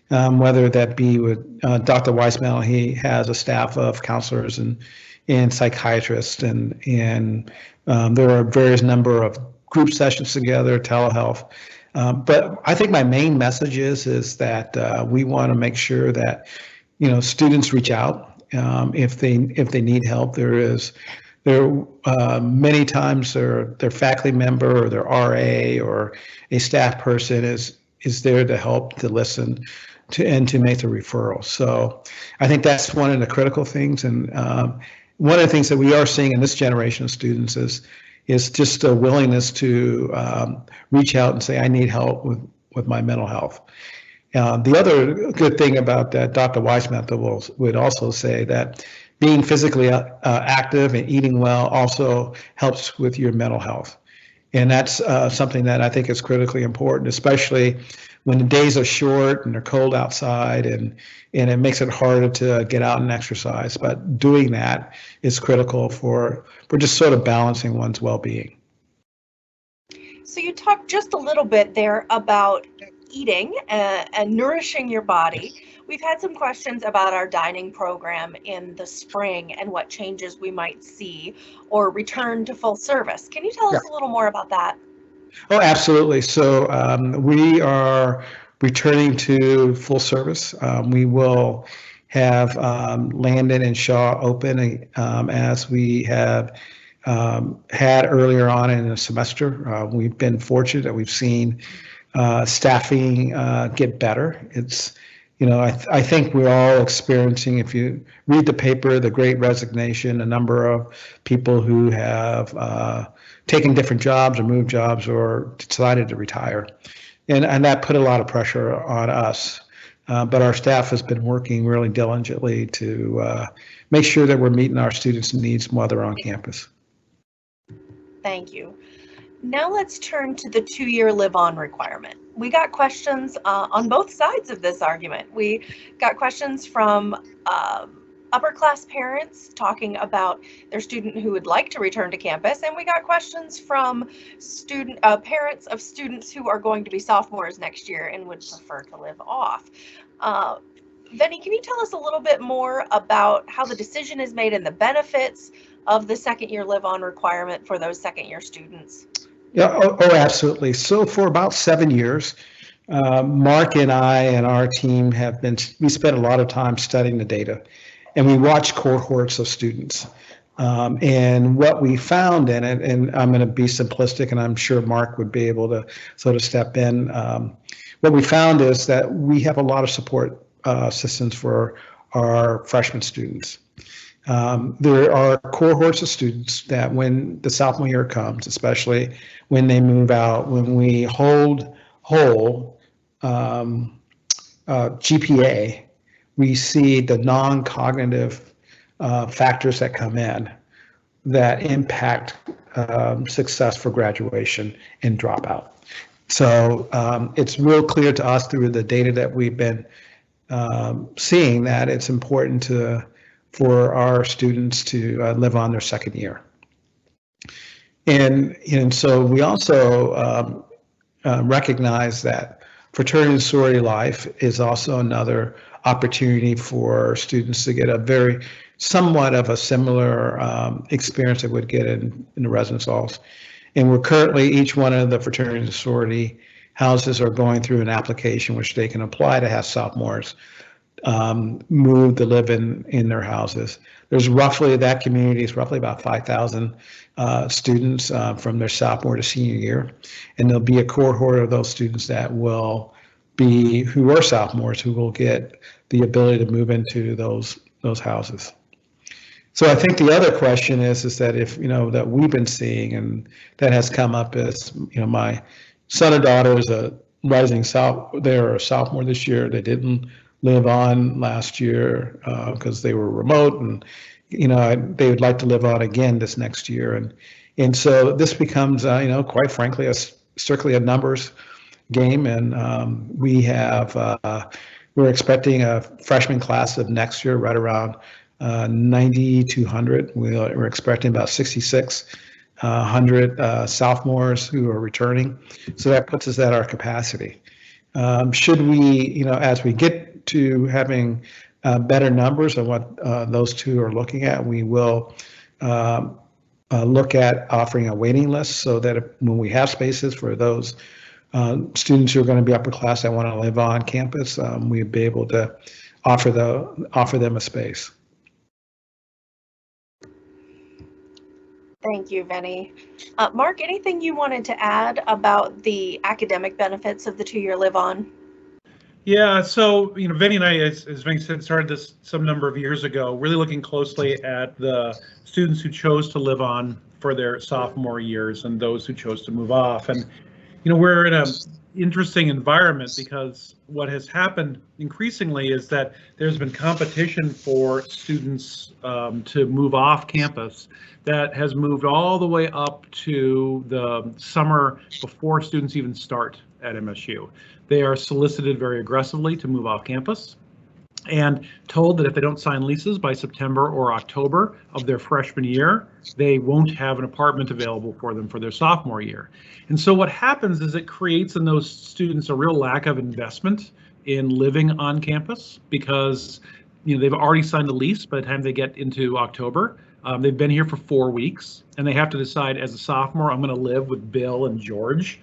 Speaker 3: Whether that be with Dr. Weismel, he has a staff of counselors and psychiatrists, and there are various number of group sessions together, telehealth. But I think my main message is that we want to make sure that students reach out if they need help. There many times their faculty member or their RA or a staff person is there to help, to listen, and to make the referral. So I think that's one of the critical things. And one of the things that we are seeing in this generation of students is just a willingness to reach out and say, I need help with my mental health. The other good thing about that, Dr. Weismel would also say that being physically active and eating well also helps with your mental health. And that's something that I think is critically important, especially when the days are short and they're cold outside, and it makes it harder to get out and exercise. But doing that is critical for just sort of balancing one's well-being.
Speaker 4: So you talked just a little bit there about eating and nourishing your body. We've had some questions about our dining program in the spring and what changes we might see or return to full service. Can you tell us a little more about that?
Speaker 3: Oh, absolutely. So we are returning to full service. We will have Landon and Shaw open as we have had earlier on in the semester. We've been fortunate that we've seen staffing get better. It's, I think we're all experiencing, if you read the paper, the Great Resignation, a number of people who have taken different jobs or moved jobs or decided to retire. And that put a lot of pressure on us. But our staff has been working really diligently to make sure that we're meeting our students' needs while they're on campus.
Speaker 4: Thank you. Now let's turn to the 2-year live-on requirement. We got questions on both sides of this argument. We got questions from upper class parents talking about their student who would like to return to campus, and we got questions from parents of students who are going to be sophomores next year and would prefer to live off. Venny, can you tell us a little bit more about how the decision is made and the benefits of the second-year live-on requirement for those second-year students?
Speaker 3: Yeah, absolutely. So for about 7 years, Mark and I and our team we spent a lot of time studying the data, and we watched cohorts of students. And what we found in it, and I'm going to be simplistic, and I'm sure Mark would be able to sort of step in. What we found is that we have a lot of support systems for our freshman students. There are cohorts of students that when the sophomore year comes, especially when they move out, when we hold whole GPA, we see the non-cognitive factors that come in that impact success for graduation and dropout. So it's real clear to us through the data that we've been seeing that it's important for our students to live on their second year. And so we also recognize that fraternity and sorority life is also another opportunity for students to get somewhat of a similar experience they would get in the residence halls. And we're currently, each one of the fraternity and sorority houses are going through an application which they can apply to have sophomores move to live in their houses. There's roughly, that community is roughly about 5,000 students from their sophomore to senior year. And there'll be a cohort of those students that will be, who are sophomores, who will get the ability to move into those houses. So I think the other question is that if, that we've been seeing, and that has come up, is, my son and daughter is a rising they're a sophomore this year. They didn't live on last year because they were remote, and they would like to live on again this next year, and so this becomes quite frankly strictly a numbers game, and we're expecting a freshman class of next year right around 9,200. We're expecting about 6,600 sophomores who are returning, so that puts us at our capacity. Should we, as we get to having better numbers of what those two are looking at, we will look at offering a waiting list so that when we have spaces for those students who are going to be upper class that want to live on campus, we'd be able to offer them a space.
Speaker 4: Thank you, Vinny. Mark, anything you wanted to add about the academic benefits of the 2-year live on?
Speaker 2: Yeah, so, Vinny and I, as Vinny said, started this some number of years ago, really looking closely at the students who chose to live on for their sophomore years and those who chose to move off. And, we're in an interesting environment because what has happened increasingly is that there's been competition for students to move off campus that has moved all the way up to the summer before students even start at MSU. They are solicited very aggressively to move off campus and told that if they don't sign leases by September or October of their freshman year, they won't have an apartment available for them for their sophomore year. And so what happens is it creates in those students a real lack of investment in living on campus because they've already signed a lease by the time they get into October. They've been here for 4 weeks, and they have to decide as a sophomore, I'm going to live with Bill and George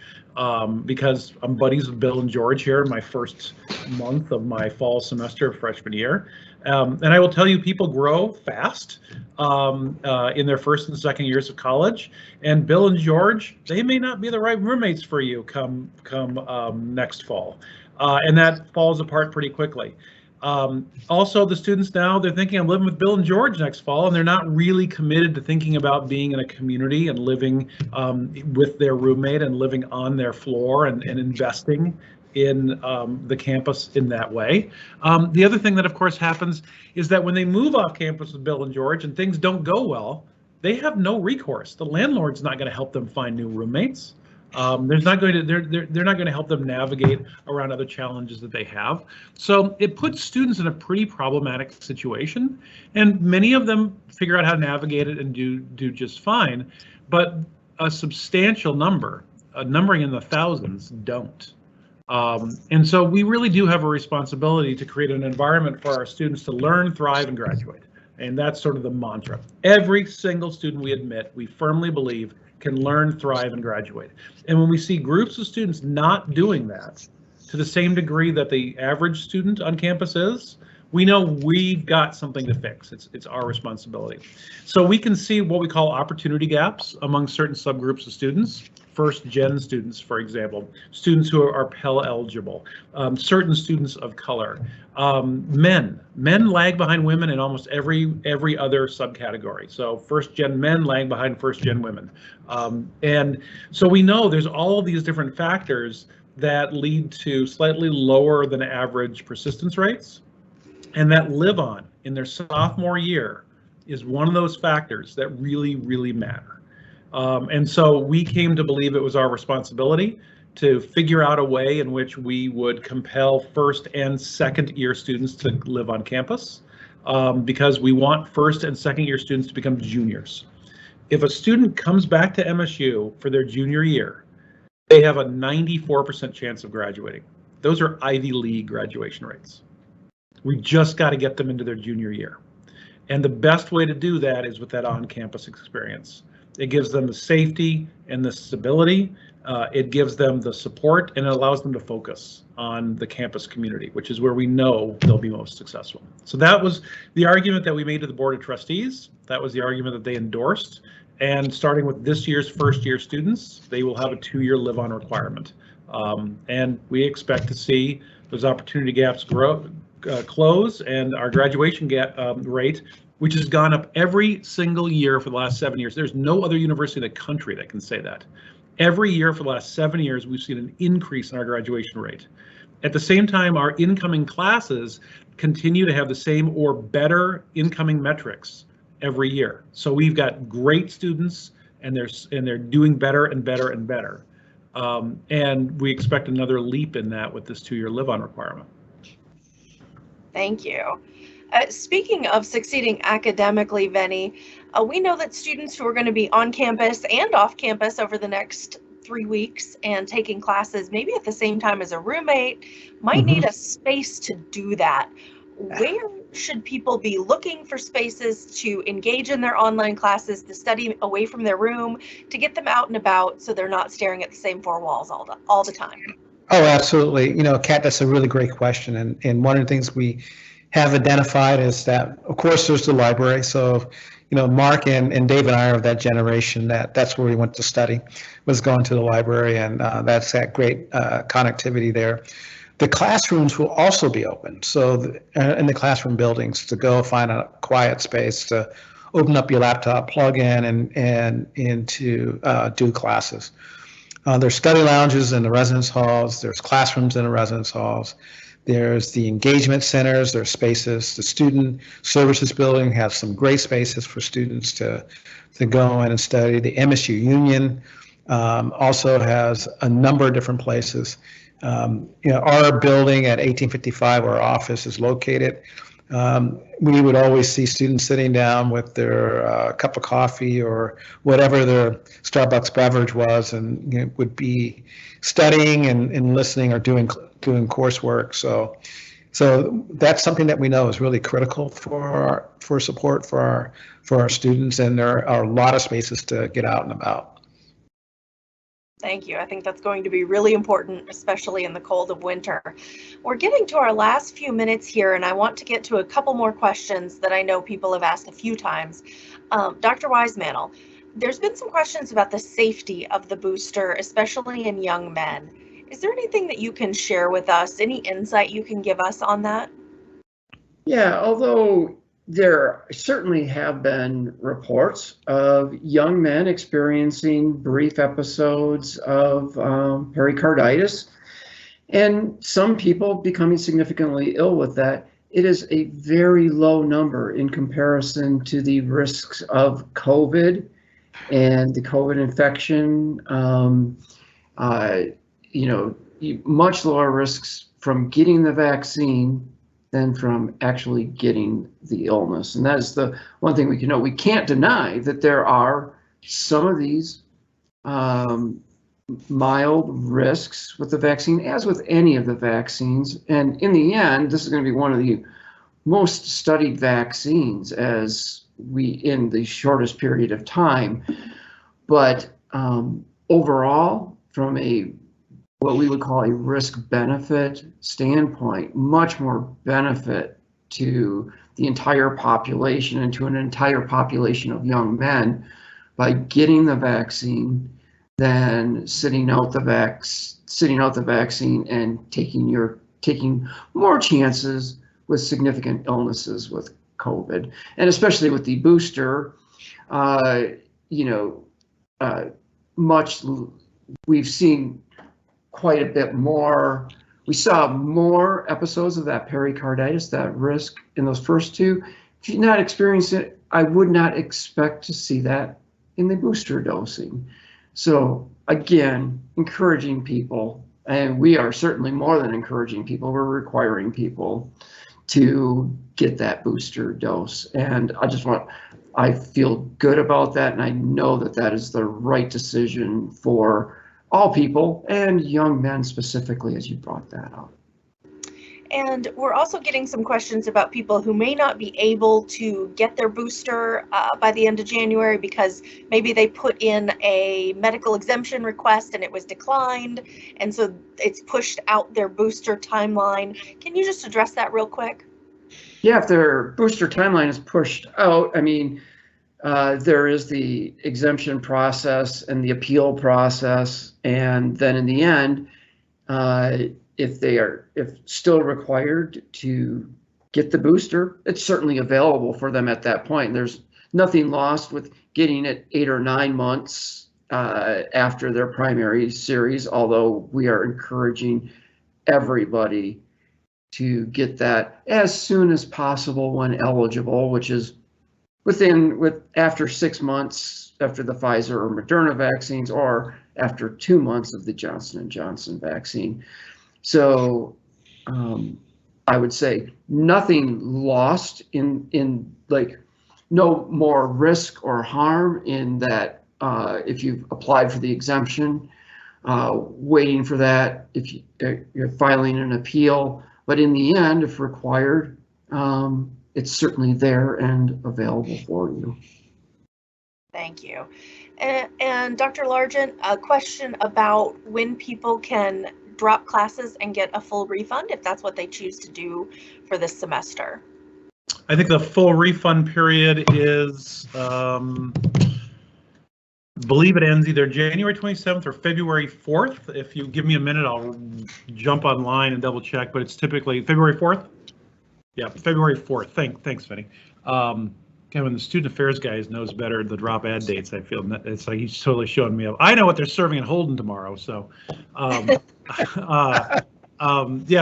Speaker 2: because I'm buddies with Bill and George here in my first month of my fall semester of freshman year. And I will tell you, people grow fast in their first and second years of college. And Bill and George, they may not be the right roommates for you come next fall. And that falls apart pretty quickly. Also, the students now, they're thinking I'm living with Bill and George next fall, and they're not really committed to thinking about being in a community and living with their roommate and living on their floor and investing in the campus in that way. The other thing that, of course, happens is that when they move off campus with Bill and George and things don't go well, they have no recourse. The landlord's not going to help them find new roommates. They're not going to help them navigate around other challenges that they have. So it puts students in a pretty problematic situation, and many of them figure out how to navigate it and do just fine, but a substantial number, numbering in the thousands, don't. And so we really do have a responsibility to create an environment for our students to learn, thrive, and graduate. And that's sort of the mantra. Every single student we admit, we firmly believe, can learn, thrive, and graduate. And when we see groups of students not doing that to the same degree that the average student on campus is, we know we've got something to fix. It's our responsibility. So we can see what we call opportunity gaps among certain subgroups of students. First-gen students, for example, students who are Pell eligible, certain students of color, men lag behind women in almost every other subcategory. So first-gen men lag behind first-gen women. And so we know there's all of these different factors that lead to slightly lower than average persistence rates, and that live on in their sophomore year is one of those factors that really, really matter. And so we came to believe it was our responsibility to figure out a way in which we would compel first and second year students to live on campus because we want first and second year students to become juniors. If a student comes back to MSU for their junior year, they have a 94% chance of graduating. Those are Ivy League graduation rates. We just got to get them into their junior year. And the best way to do that is with that on-campus experience. It gives them the safety and the stability It gives them the support and it allows them to focus on the campus community, which is where we know they'll be most successful. So that was the argument that we made to the Board of Trustees. That was the argument that they endorsed. And starting with this year's first-year students, they will have a 2-year live-on requirement. And we expect to see those opportunity gaps close, and our graduation gap rate, which has gone up every single year for the last 7 years. There's no other university in the country that can say that. Every year for the last 7 years, we've seen an increase in our graduation rate. At the same time, our incoming classes continue to have the same or better incoming metrics every year. So we've got great students, and they're doing better and better and better. And we expect another leap in that with this 2-year live-on requirement.
Speaker 4: Thank you. Speaking of succeeding academically, Venny, we know that students who are going to be on campus and off campus over the next 3 weeks and taking classes maybe at the same time as a roommate might need a space to do that. Where should people be looking for spaces to engage in their online classes, to study away from their room, to get them out and about so they're not staring at the same 4 walls all the time?
Speaker 3: Oh, absolutely. You know, Kat, that's a really great question. And one of the things we have identified is that, of course, there's the library. So, you know, Mark and Dave and I are of that generation that's where we went to study, was going to the library, and that's that great connectivity there. The classrooms will also be open. So in the classroom buildings, to go find a quiet space to open up your laptop, plug in, and into do classes. There's study lounges in the residence halls. There's classrooms in the residence halls. There's the engagement centers. There's spaces. The student services building has some great spaces for students to go in and study. The MSU Union also has a number of different places. You know, our building at 1855, where our office is located, we would always see students sitting down with their cup of coffee or whatever their Starbucks beverage was, and you know, would be studying and listening or doing coursework. So that's something that we know is really critical for support for our students, and there are a lot of spaces to get out and about.
Speaker 4: Thank you. I think that's going to be really important, especially in the cold of winter. We're getting to our last few minutes here, and I want to get to a couple more questions that I know people have asked a few times. Dr. Wisemantel, there's been some questions about the safety of the booster, especially in young men. Is there anything that you can share with us? Any insight you can give us on that?
Speaker 6: Yeah, although there certainly have been reports of young men experiencing brief episodes of pericarditis, and some people becoming significantly ill with that. It is a very low number in comparison to the risks of COVID and the COVID infection. You know, much lower risks from getting the vaccine than from actually getting the illness. And that is the one thing we can know. We can't deny that there are some of these mild risks with the vaccine, as with any of the vaccines. And in the end, this is going to be one of the most studied vaccines in the shortest period of time. But overall, from what we would call a risk-benefit standpoint, much more benefit to the entire population and to an entire population of young men by getting the vaccine than sitting out the vaccine and taking more chances with significant illnesses with COVID, and especially with the booster. We've seen quite a bit more. We saw more episodes of that pericarditis, that risk in those first two. If you've not experienced it, I would not expect to see that in the booster dosing. So again, encouraging people, and we are certainly more than encouraging people, we're requiring people to get that booster dose. And I feel good about that, and I know that that is the right decision for all people, and young men specifically, as you brought that up.
Speaker 4: And we're also getting some questions about people who may not be able to get their booster by the end of January because maybe they put in a medical exemption request and it was declined, and so it's pushed out their booster timeline. Can you just address that real quick?
Speaker 6: Yeah, if their booster timeline is pushed out, I mean, there is the exemption process and the appeal process, and then in the end, if still required to get the booster, it's certainly available for them at that point. There's nothing lost with getting it 8 or 9 months after their primary series, although we are encouraging everybody to get that as soon as possible when eligible, which is after 6 months after the Pfizer or Moderna vaccines, or after 2 months of the Johnson & Johnson vaccine. So I would say nothing lost in like no more risk or harm in that if you've applied for the exemption, waiting for that if you're filing an appeal. But in the end, if required, it's certainly there and available for you.
Speaker 4: Thank you. And Dr. Largent, a question about when people can drop classes and get a full refund if that's what they choose to do for this semester.
Speaker 2: I think the full refund period is, believe it ends either January 27th or February 4th. If you give me a minute, I'll jump online and double check, but it's typically February 4th. Yeah, February 4th. Thanks, Vinny. Kevin, the student affairs guy knows better the drop ad dates. I feel it's like he's totally showing me up. I know what they're serving in Holden tomorrow, so yeah,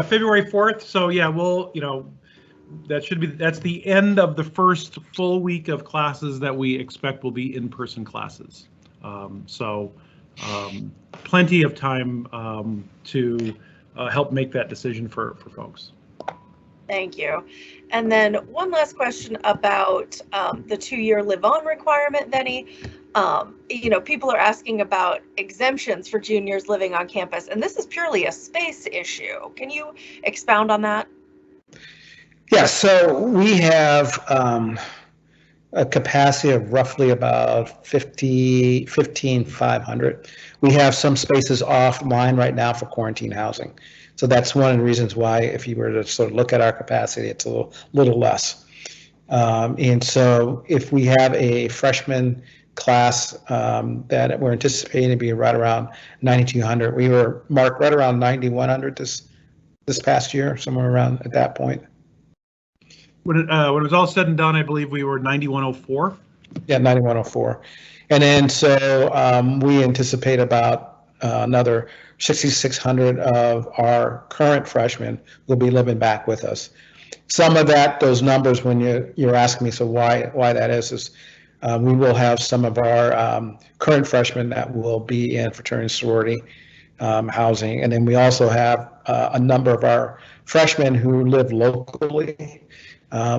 Speaker 2: February 4th. So yeah, we'll, that's the end of the first full week of classes that we expect will be in-person classes. Plenty of time to help make that decision for folks.
Speaker 4: Thank you. And then one last question about the 2-year live-on requirement, Benny. People are asking about exemptions for juniors living on campus, and this is purely a space issue. Can you expound on that?
Speaker 3: Yeah, so we have a capacity of roughly about 15,500. We have some spaces offline right now for quarantine housing. So that's one of the reasons why, if you were to sort of look at our capacity, it's a little less. And so if we have a freshman class that we're anticipating to be right around 9,200, we were marked right around 9,100 this past year, somewhere around at that point.
Speaker 2: When it was all said and done, I believe we were 9,104.
Speaker 3: Yeah, 9,104. And then so we anticipate about another 6,600 of our current freshmen will be living back with us. Some of those numbers, when you're asking me, so why that is we will have some of our current freshmen that will be in fraternity sorority housing, and then we also have a number of our freshmen who live locally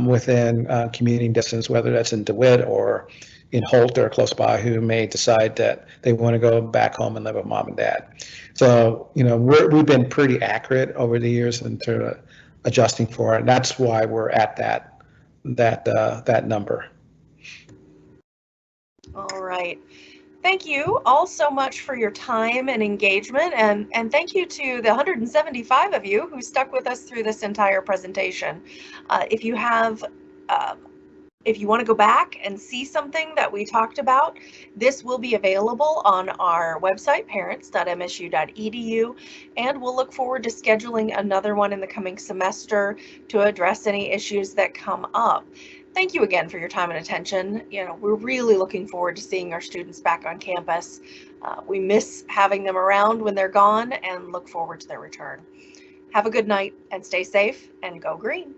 Speaker 3: within commuting distance, whether that's in DeWitt or in Holt or close by, who may decide that they want to go back home and live with mom and dad. So, we've been pretty accurate over the years in terms of adjusting for it. And that's why we're at that number.
Speaker 4: All right. Thank you all so much for your time and engagement, and thank you to the 175 of you who stuck with us through this entire presentation. If you want to go back and see something that we talked about, this will be available on our website, parents.msu.edu, and we'll look forward to scheduling another one in the coming semester to address any issues that come up. Thank you again for your time and attention. We're really looking forward to seeing our students back on campus. We miss having them around when they're gone and look forward to their return. Have a good night and stay safe and go green.